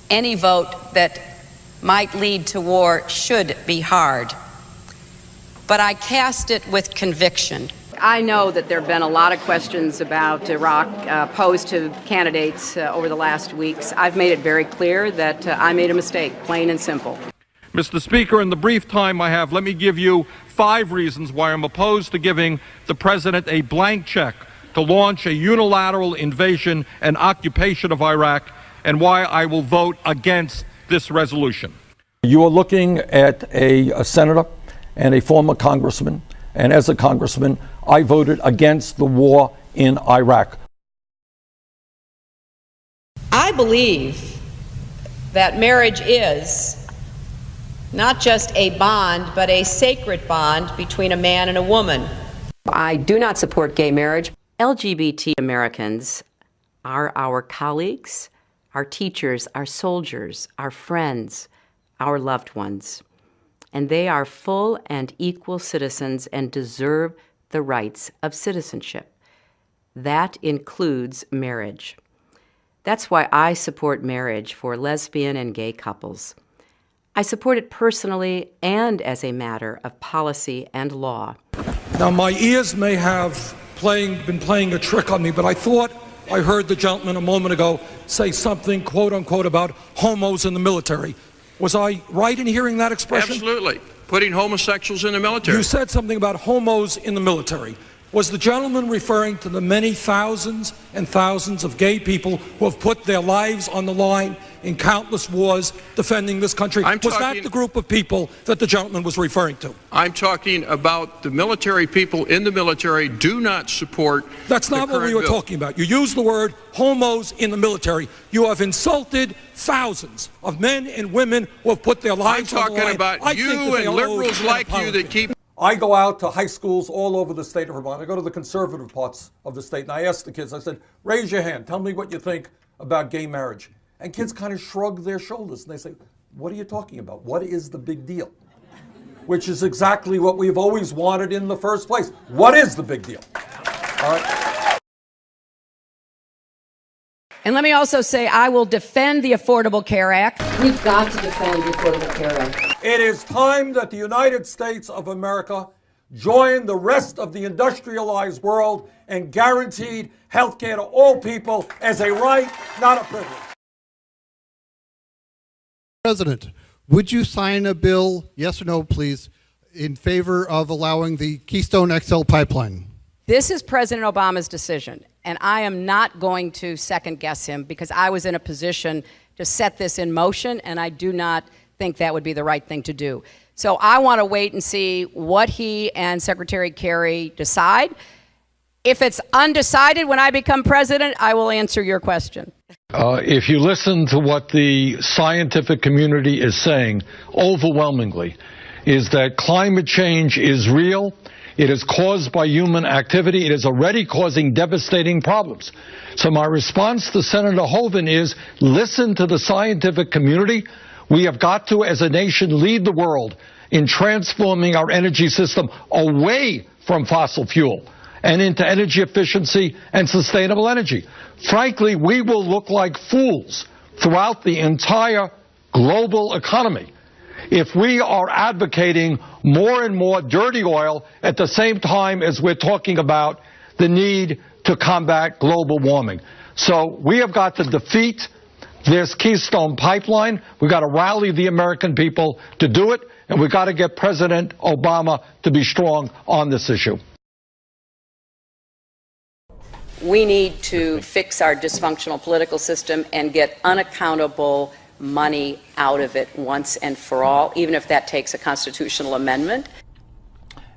Any vote that might lead to war should be hard, but I cast it with conviction. I know that there have been a lot of questions about Iraq posed to candidates over the last weeks. I've made it very clear that I made a mistake, plain and simple. Mr. Speaker, in the brief time I have, let me give you 5 reasons why I'm opposed to giving the President a blank check to launch a unilateral invasion and occupation of Iraq, and why I will vote against this resolution. You are looking at a senator and a former congressman, and as a congressman, I voted against the war in Iraq. I believe that marriage is not just a bond, but a sacred bond between a man and a woman. I do not support gay marriage. LGBT Americans are our colleagues, our teachers, our soldiers, our friends, our loved ones. And they are full and equal citizens and deserve the rights of citizenship. That includes marriage. That's why I support marriage for lesbian and gay couples. I support it personally and as a matter of policy and law. Now, my ears may have been playing a trick on me, but I thought I heard the gentleman a moment ago say something, quote unquote, about homos in the military. Was I right in hearing that expression? Absolutely. Putting homosexuals in the military. You said something about homos in the military. Was the gentleman referring to the many thousands and thousands of gay people who have put their lives on the line in countless wars defending this country? Was that the group of people that the gentleman was referring to? I'm talking about the military. People in the military do not support. That's not what we were talking about. You used the word homos in the military. You have insulted thousands of men and women who have put their lives on the line. I'm talking about you and liberals like you that keep. I go out to high schools all over the state of Vermont. I go to the conservative parts of the state, and I ask the kids, I said, raise your hand. Tell me what you think about gay marriage. And kids kind of shrug their shoulders, and they say, what are you talking about? What is the big deal? Which is exactly what we've always wanted in the first place. What is the big deal? All right. And let me also say, I will defend the Affordable Care Act. We've got to defend the Affordable Care Act. It is time that the United States of America join the rest of the industrialized world and guaranteed health care to all people as a right, not a privilege. President, would you sign a bill, yes or no, please, in favor of allowing the Keystone XL pipeline? This is President Obama's decision, and I am not going to second guess him because I was in a position to set this in motion, and I do not think that would be the right thing to do. So I want to wait and see what he and Secretary Kerry decide. If it's undecided when I become president, I will answer your question. If you listen to what the scientific community is saying overwhelmingly, is that climate change is real. It is caused by human activity. It is already causing devastating problems. So my response to Senator Hoeven is listen to the scientific community. We have got to, as a nation, lead the world in transforming our energy system away from fossil fuel and into energy efficiency and sustainable energy. Frankly, we will look like fools throughout the entire global economy if we are advocating more and more dirty oil at the same time as we're talking about the need to combat global warming. So we have got to defeat this Keystone pipeline. We've got to rally the American people to do it, and we've got to get President Obama to be strong on this issue. We need to fix our dysfunctional political system and get unaccountable money out of it once and for all, even if that takes a constitutional amendment.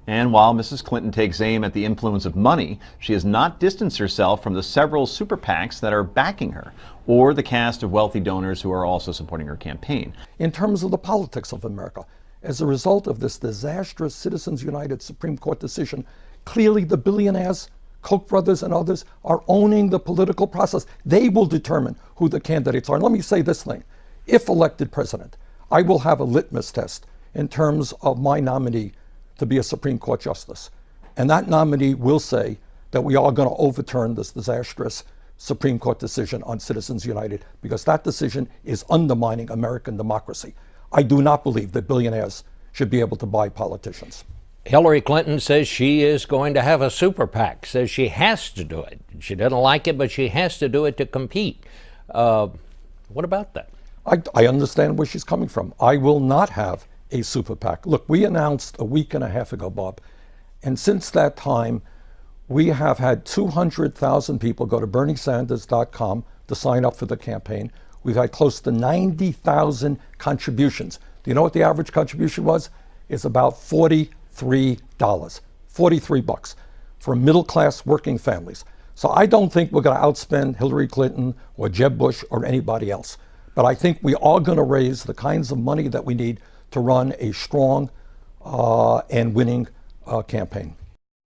And while Mrs. Clinton takes aim at the influence of money, she has not distanced herself from the several super PACs that are backing her, or the cast of wealthy donors who are also supporting her campaign. In terms of the politics of America, as a result of this disastrous Citizens United Supreme Court decision, clearly the billionaires, Koch brothers and others, are owning the political process. They will determine who the candidates are. And let me say this thing. If elected president, I will have a litmus test in terms of my nominee to be a Supreme Court justice. And that nominee will say that we are going to overturn this disastrous Supreme Court decision on Citizens United, because that decision is undermining American democracy. I do not believe that billionaires should be able to buy politicians. Hillary Clinton says she is going to have a super PAC, says she has to do it. She doesn't like it, but she has to do it to compete. What about that? I understand where she's coming from. I will not have a super PAC. Look, we announced a week and a half ago, Bob, and since that time, we have had 200,000 people go to BernieSanders.com to sign up for the campaign. We've had close to 90,000 contributions. Do you know what the average contribution was? It's about $43, $43 for middle-class working families. So I don't think we're going to outspend Hillary Clinton or Jeb Bush or anybody else. But I think we are going to raise the kinds of money that we need to run a strong and winning campaign.